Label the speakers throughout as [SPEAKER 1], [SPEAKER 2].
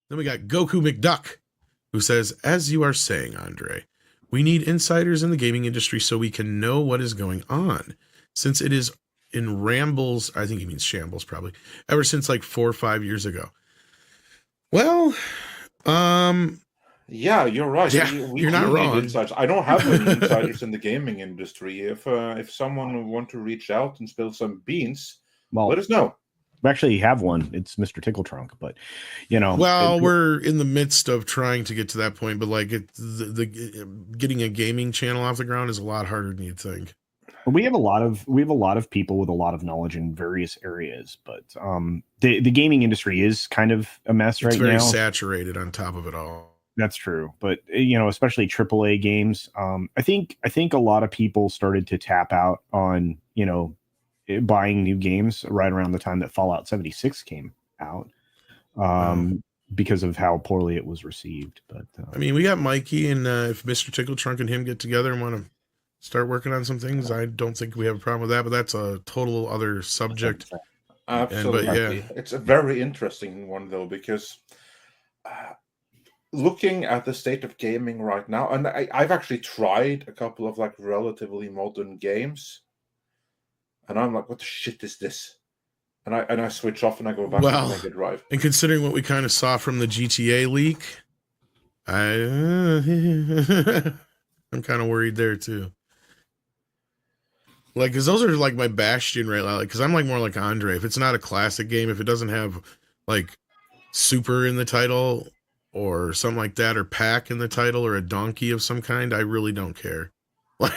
[SPEAKER 1] Then we got Goku McDuck, who says, as you are saying, Andre, we need insiders in the gaming industry so we can know what is going on. Since it is in rambles, I think he means shambles probably, ever since like 4 or 5 years ago. Well,
[SPEAKER 2] yeah, you're right.
[SPEAKER 1] Yeah,
[SPEAKER 2] we
[SPEAKER 1] you're
[SPEAKER 2] do
[SPEAKER 1] not
[SPEAKER 2] need
[SPEAKER 1] wrong.
[SPEAKER 2] insiders. I don't have any insiders in the gaming industry. If someone would want to reach out and spill some beans, let us know.
[SPEAKER 3] We actually have one. It's Mr. Tickle Trunk, but
[SPEAKER 1] well, we're in the midst of trying to get to that point, but like getting a gaming channel off the ground is a lot harder than you'd think.
[SPEAKER 3] We have a lot of people with a lot of knowledge in various areas, but the gaming industry is kind of a mess right now.
[SPEAKER 1] It's very saturated on top of it all.
[SPEAKER 3] That's true, but especially AAA games. I think a lot of people started to tap out on buying new games right around the time that Fallout 76 came out, because of how poorly it was received. But
[SPEAKER 1] I mean, we got Mikey, and if Mr. Tickle Trunk and him get together and want to start working on some things, I don't think we have a problem with that. But that's a total other subject.
[SPEAKER 2] Absolutely, but yeah, it's a very interesting one though, because looking at the state of gaming right now, and I've actually tried a couple of like relatively modern games. And I'm like, what the shit is this? And I switch off and I go back to the Mega Drive.
[SPEAKER 1] And considering what we kind of saw from the GTA leak, I'm kind of worried there too. Like, because those are like my bastion right now. Like, because I'm like more like Andre. If it's not a classic game, if it doesn't have like Super in the title or something like that, or Pack in the title, or a donkey of some kind, I really don't care. Like.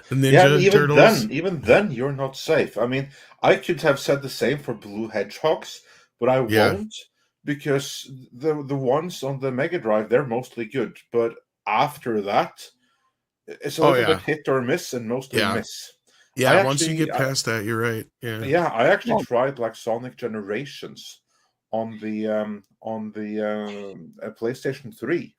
[SPEAKER 1] The Ninja Turtles.
[SPEAKER 2] Even then, you're not safe. I mean, I could have said the same for Blue Hedgehogs, but I won't, because the ones on the Mega Drive, they're mostly good. But after that, it's a little bit hit or miss, and mostly miss.
[SPEAKER 1] Yeah, once you get past that, you're right.
[SPEAKER 2] Yeah, I actually tried like Sonic Generations on the PlayStation 3.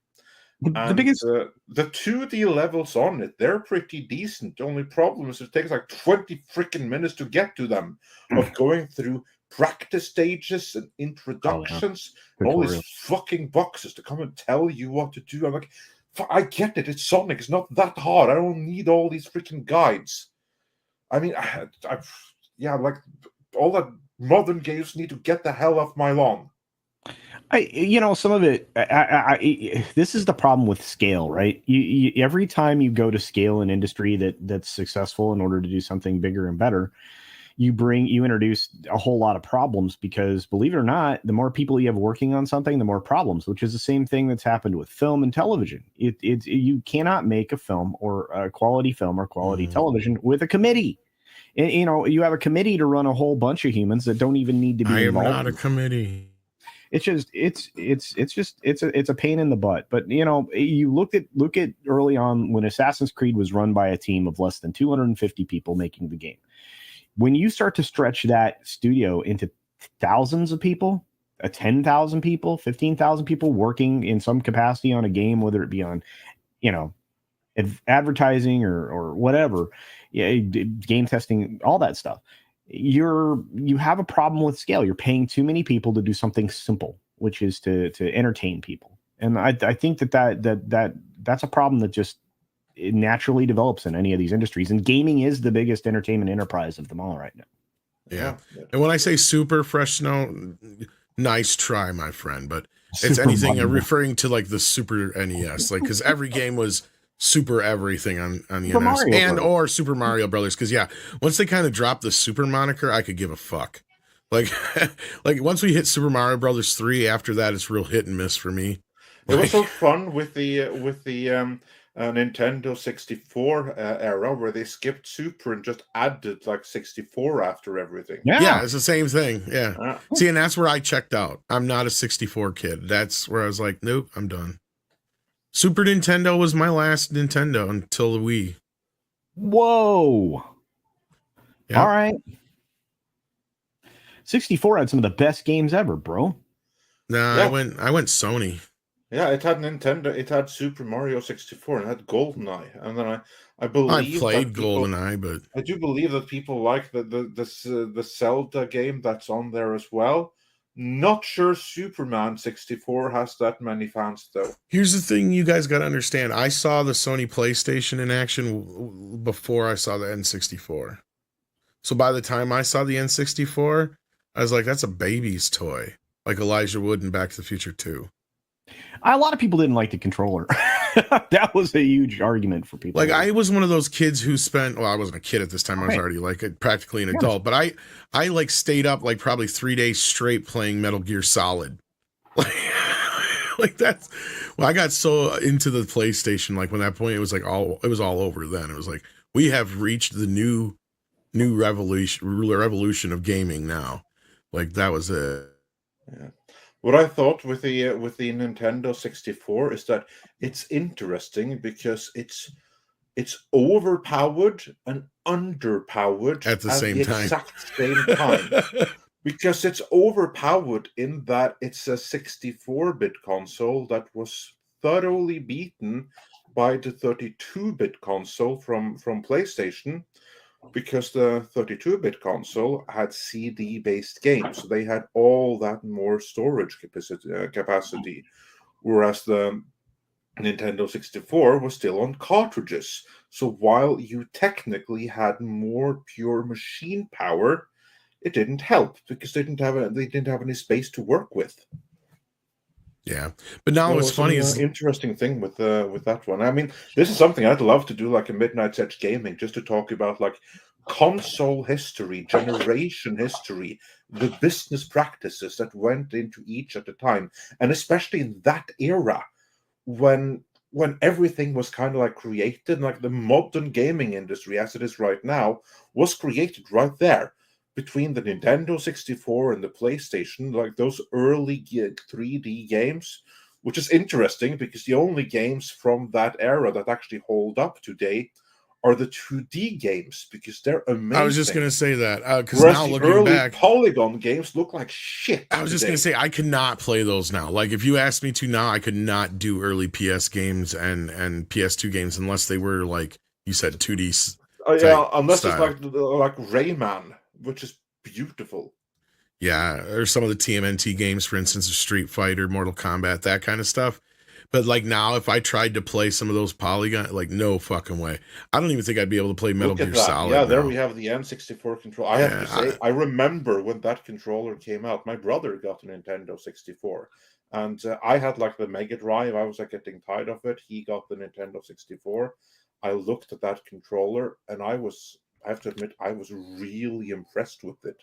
[SPEAKER 3] The biggest
[SPEAKER 2] the 2D levels on it, they're pretty decent. The only problem is it takes like 20 freaking minutes to get to them, of going through practice stages and introductions, and all these fucking boxes to come and tell you what to do. I'm like, I get it, it's Sonic, it's not that hard. I don't need all these freaking guides. I mean, like all that modern games need to get the hell off my lawn.
[SPEAKER 3] Some of it, this is the problem with scale, right? You every time you go to scale an industry that's successful in order to do something bigger and better, you introduce a whole lot of problems, because believe it or not, the more people you have working on something, the more problems, which is the same thing that's happened with film and television. You cannot make a film or a quality film or quality television with a committee. And, you have a committee to run a whole bunch of humans that don't even need to be involved.
[SPEAKER 1] I am not a committee.
[SPEAKER 3] It's a pain in the butt. But you look at early on when Assassin's Creed was run by a team of less than 250 people making the game. When you start to stretch that studio into thousands of people, 10,000 people, 15,000 people working in some capacity on a game, whether it be on, advertising or whatever, game testing, all that stuff. You have a problem with scale. You're paying too many people to do something simple, which is to entertain people. And I think that's a problem that just it naturally develops in any of these industries. And gaming is the biggest entertainment enterprise of them all right now.
[SPEAKER 1] Yeah. And when I say Super Fresh Snow, nice try, my friend. But it's anything referring to like the Super NES, like, because every game was Super everything on the NES and or Super Mario Brothers, because once they kind of dropped the Super moniker, I could give a fuck. Like once we hit Super Mario Brothers 3, after that it's real hit and miss for me.
[SPEAKER 2] It was so fun with the Nintendo 64 era, where they skipped Super and just added like 64 after everything.
[SPEAKER 1] Yeah, it's the same thing. See, and that's where I checked out. I'm not a 64 kid. That's where I was like, nope, I'm done. Super Nintendo was my last Nintendo until the Wii.
[SPEAKER 3] Whoa. Yep. All right. 64 had some of the best games ever, bro.
[SPEAKER 1] Nah, I went Sony.
[SPEAKER 2] Yeah, it had Nintendo, it had Super Mario 64, and it had GoldenEye. And then I believe
[SPEAKER 1] I played GoldenEye, but
[SPEAKER 2] I do believe that people like the Zelda game that's on there as well. Not sure Superman 64 has that many fans though.
[SPEAKER 1] Here's the thing you guys got to understand. I saw the Sony PlayStation in action before I saw the N64. So by the time I saw the N64, I was like, that's a baby's toy. Like Elijah Wood in Back to the Future 2.
[SPEAKER 3] A lot of people didn't like the controller. That was a huge argument for people.
[SPEAKER 1] Like, I was one of those kids who spent, well, I wasn't a kid at this time. I was already like practically an adult, but I like stayed up like probably 3 days straight playing Metal Gear Solid. Like that's, well, I got so into the PlayStation. Like when that point, it was all over then. It was like, we have reached the new revolution of gaming now. Like that was it.
[SPEAKER 2] Yeah. What I thought with the Nintendo 64 is that it's interesting because it's overpowered and underpowered
[SPEAKER 1] At the same time.
[SPEAKER 2] exact same time. Because it's overpowered in that it's a 64-bit console that was thoroughly beaten by the 32-bit console from PlayStation. Because the 32-bit console had CD-based games, so they had all that more storage capacity, whereas the Nintendo 64 was still on cartridges. So while you technically had more pure machine power, it didn't help because they didn't have any space to work with.
[SPEAKER 1] Yeah, but now what's funny is
[SPEAKER 2] interesting thing with that one. I mean, this is something I'd love to do, like a Midnight Edge Gaming, just to talk about like console history, generation history, the business practices that went into each at the time, and especially in that era when everything was kind of like created, like the modern gaming industry as it is right now was created right there. Between the Nintendo 64 and the PlayStation, like those early 3D games, which is interesting because the only games from that era that actually hold up today are the 2D games because they're amazing.
[SPEAKER 1] I was just going to say that because
[SPEAKER 2] now
[SPEAKER 1] looking
[SPEAKER 2] early
[SPEAKER 1] back,
[SPEAKER 2] polygon games look like shit.
[SPEAKER 1] I was just going to say I could not play those now. Like if you asked me to now, I could not do early PS games and PS2 games unless they were like you said 2D.
[SPEAKER 2] Yeah, unless
[SPEAKER 1] style.
[SPEAKER 2] it's like Rayman, which is beautiful.
[SPEAKER 1] Yeah, or some of the TMNT games, for instance, of Street Fighter, Mortal Kombat, that kind of stuff. But like now, if I tried to play some of those polygon, like no fucking way. I don't even think I'd be able to play Metal Gear Solid.
[SPEAKER 2] Yeah, there we have the N64 controller. I have to say, I remember when that controller came out. My brother got a Nintendo 64, and I had like the Mega Drive. I was like getting tired of it. He got the Nintendo 64. I looked at that controller, and I have to admit, I was really impressed with it.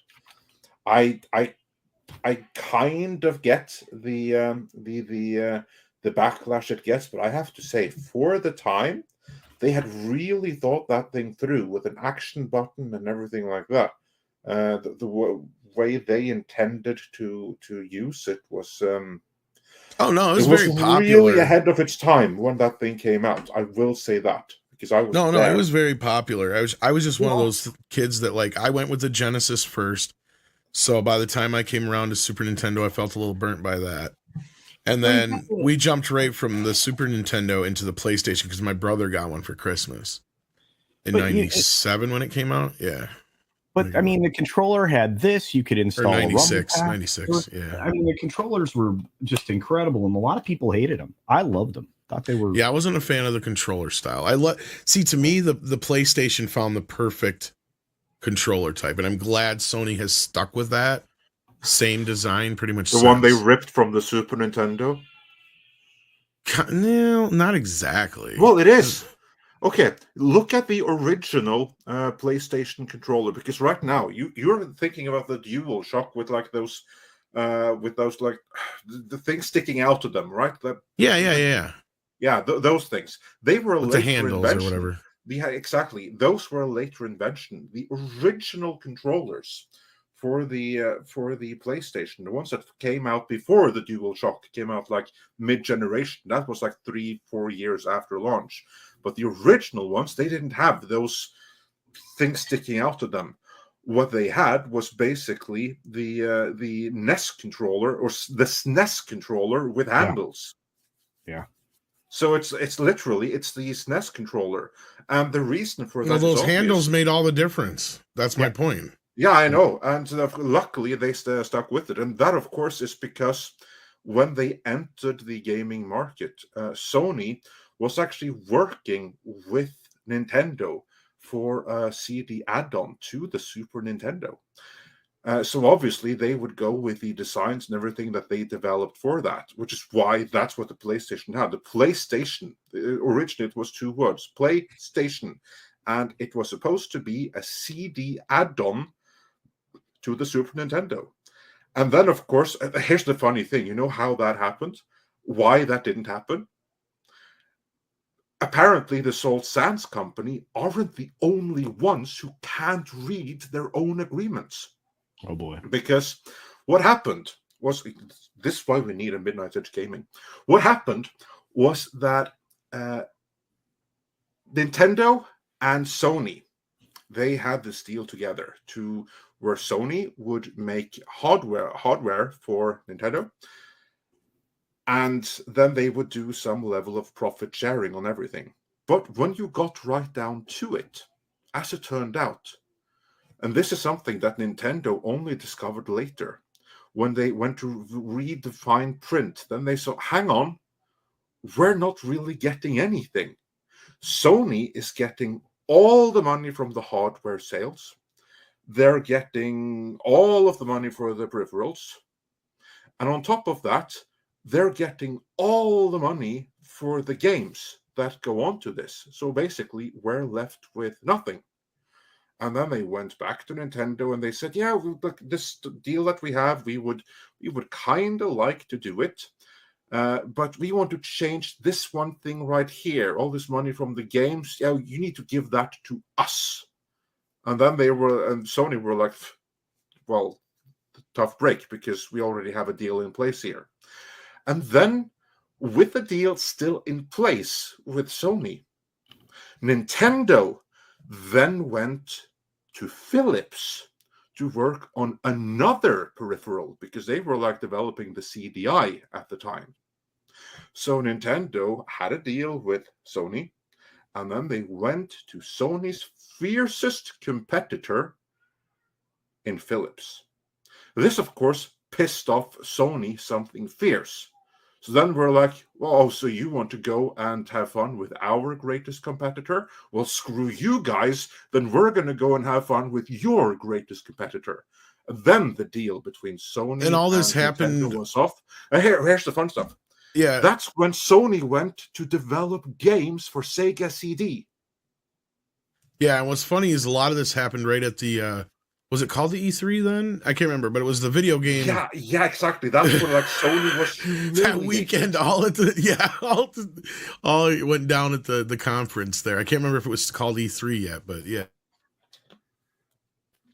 [SPEAKER 2] I kind of get the backlash it gets, but I have to say, for the time, they had really thought that thing through with an action button and everything like that. The way they intended to use it was
[SPEAKER 1] oh no, it was very popular.
[SPEAKER 2] Really ahead of its time when that thing came out. I will say that. Because I was
[SPEAKER 1] it was very popular. I was just one of those kids that like I went with the Genesis first. So by the time I came around to Super Nintendo, I felt a little burnt by that. And then we jumped right from the Super Nintendo into the PlayStation because my brother got one for Christmas in 97 when it came out. Yeah.
[SPEAKER 3] But I mean, the controller had this. You could install
[SPEAKER 1] or 96, 96. Yeah.
[SPEAKER 3] I mean, the controllers were just incredible, and a lot of people hated them. I loved them. Thought they were.
[SPEAKER 1] Yeah, I wasn't a fan of the controller style. See, to me, the PlayStation found the perfect controller type, and I'm glad Sony has stuck with that same design pretty much.
[SPEAKER 2] The one they ripped from the Super Nintendo?
[SPEAKER 1] No, not exactly.
[SPEAKER 2] Well, it is. Okay, look at the original PlayStation controller, because right now you're thinking about the DualShock with like those like the things sticking out of them, right? Yeah, those things. They were a later
[SPEAKER 1] the handles
[SPEAKER 2] invention.
[SPEAKER 1] Or whatever.
[SPEAKER 2] Yeah, exactly. Those were a later invention. The original controllers for the PlayStation, the ones that came out before the DualShock came out, like mid-generation, that was like 3-4 years after launch. But the original ones, they didn't have those things sticking out of them. What they had was basically the NES controller or the SNES controller with handles.
[SPEAKER 3] Yeah.
[SPEAKER 2] So it's literally the SNES controller, and the reason for that.
[SPEAKER 1] Well, those handles made all the difference. That's my point.
[SPEAKER 2] Yeah, I know. And luckily they stuck with it. And that, of course, is because when they entered the gaming market, Sony was actually working with Nintendo for a CD add-on to the Super Nintendo. So obviously they would go with the designs and everything that they developed for that, which is why that's what the PlayStation had. The PlayStation, originally it was two words, PlayStation, and it was supposed to be a CD add-on to the Super Nintendo. And then, of course, here's the funny thing. You know how that happened? Why that didn't happen? Apparently, the Salt Sands Company aren't the only ones who can't read their own agreements.
[SPEAKER 3] Oh boy.
[SPEAKER 2] Because what happened was, this is why we need a Midnight Edge Gaming. What happened was that Nintendo and Sony, they had this deal together to where Sony would make hardware for Nintendo, and then they would do some level of profit sharing on everything. But when you got right down to it, as it turned out, and this is something that Nintendo only discovered later, when they went to read the fine print, then they saw, hang on, we're not really getting anything. Sony is getting all the money from the hardware sales. They're getting all of the money for the peripherals. And on top of that, they're getting all the money for the games that go on to this. So basically, we're left with nothing. And then they went back to Nintendo and they said, yeah, look, this deal that we have, we would kind of like to do it. But we want to change this one thing right here. All this money from the games, yeah, you need to give that to us. And then Sony were like, well, tough break because we already have a deal in place here. And then, with the deal still in place with Sony, Nintendo then went to Philips to work on another peripheral because they were like developing the CDI at the time. So Nintendo had a deal with Sony, and then they went to Sony's fiercest competitor in Philips. This, of course, pissed off Sony something fierce. So then we're like, oh, so you want to go and have fun with our greatest competitor? Well, screw you guys. Then we're going to go and have fun with your greatest competitor. And then the deal between Sony
[SPEAKER 1] And all this
[SPEAKER 2] and
[SPEAKER 1] happened.
[SPEAKER 2] Nintendo was off. And here's the fun stuff.
[SPEAKER 1] Yeah.
[SPEAKER 2] That's when Sony went to develop games for Sega CD.
[SPEAKER 1] Yeah, and what's funny is a lot of this happened right at the was it called the E3 then? I can't remember, but it was the video game.
[SPEAKER 2] Yeah, exactly. That's when like Sony was
[SPEAKER 1] that weekend. All it went down at the conference there. I can't remember if it was called E3 yet, but yeah,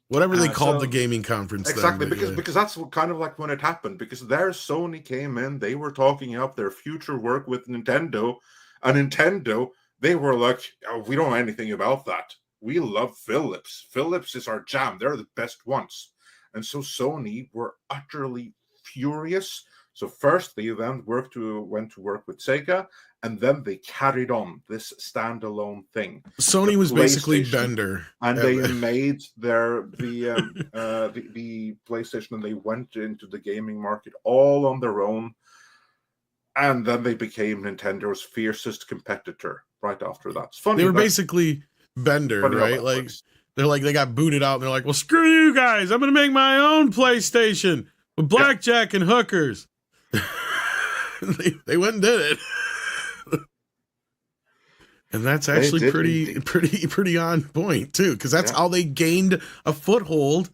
[SPEAKER 1] whatever they called the gaming conference.
[SPEAKER 2] Exactly,
[SPEAKER 1] then,
[SPEAKER 2] because that's kind of like when it happened. Because there, Sony came in, they were talking up their future work with Nintendo, and Nintendo, they were like, oh, we don't know anything about that. We love Philips. Philips is our jam. They're the best ones. And so Sony were utterly furious. So first they then went to work with Sega, and then they carried on this standalone thing.
[SPEAKER 1] Sony was basically Bender,
[SPEAKER 2] and they made the PlayStation, and they went into the gaming market all on their own. And then they became Nintendo's fiercest competitor right after that. It's funny.
[SPEAKER 1] They were basically Bender, right? Like they got booted out and they're like, well, screw you guys, I'm gonna make my own PlayStation with blackjack and hookers. they went and did it. And that's actually pretty on point too, because that's how they gained a foothold.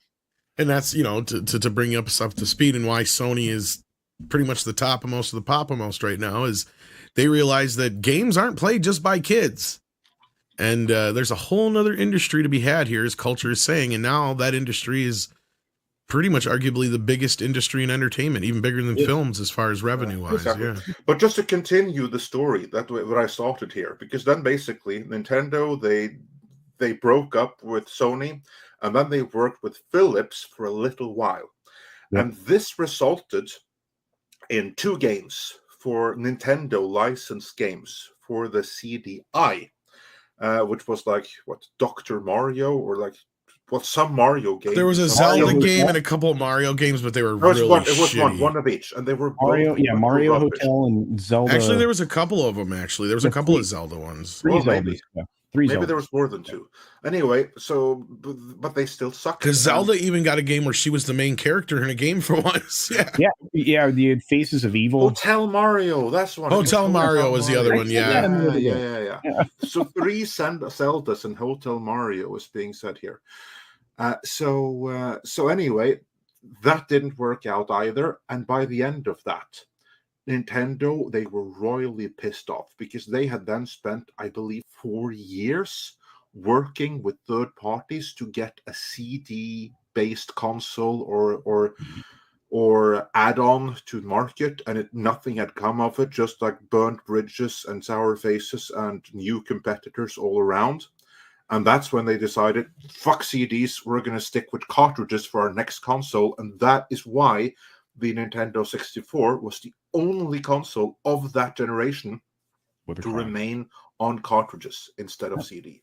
[SPEAKER 1] And that's, to bring up to speed, and why Sony is pretty much the topmost of the popmost right now, is they realize that games aren't played just by kids. And there's a whole nother industry to be had here, as culture is saying. And now that industry is pretty much arguably the biggest industry in entertainment, even bigger than films as far as revenue-wise.
[SPEAKER 2] Exactly.
[SPEAKER 1] Yeah.
[SPEAKER 2] But just to continue the story that I started here, because then basically Nintendo, they broke up with Sony, and then they worked with Philips for a little while. Yep. And this resulted in 2 games for Nintendo licensed games for the CDI. Which was like Dr. Mario, or like some Mario games.
[SPEAKER 1] There was a
[SPEAKER 2] some
[SPEAKER 1] Zelda
[SPEAKER 2] Mario
[SPEAKER 1] game and a couple of Mario games, but they were
[SPEAKER 2] It was
[SPEAKER 1] really
[SPEAKER 2] one. It was
[SPEAKER 1] shitty.
[SPEAKER 2] one of each, and they were
[SPEAKER 3] Mario,
[SPEAKER 2] both
[SPEAKER 3] Mario
[SPEAKER 2] rubbish.
[SPEAKER 3] Hotel and Zelda.
[SPEAKER 1] Actually, there was a couple of them. Actually, there was a couple of Zelda ones.
[SPEAKER 3] Three
[SPEAKER 2] Well,
[SPEAKER 3] Zeldas.
[SPEAKER 2] maybe.
[SPEAKER 3] Yeah. Three
[SPEAKER 2] Maybe
[SPEAKER 3] Zeldas.
[SPEAKER 2] there was more than two. Anyway, so but they still suck.
[SPEAKER 1] Because Zelda even got a game where she was the main character in a game for once.
[SPEAKER 3] Yeah. The Faces of Evil.
[SPEAKER 2] Hotel Mario, that's one.
[SPEAKER 1] Hotel Mario was the other one.
[SPEAKER 2] Yeah. So 3 Zeldas and Hotel Mario is being said here. So anyway, that didn't work out either. And by the end of that, Nintendo, they were royally pissed off because they had then spent, I believe, 4 years working with third parties to get a CD-based console or add-on to market, and nothing had come of it, just like burnt bridges and sour faces and new competitors all around. And that's when they decided, fuck CDs, we're going to stick with cartridges for our next console. And that is why the Nintendo 64 was the only console of that generation to remain on cartridges instead of CD.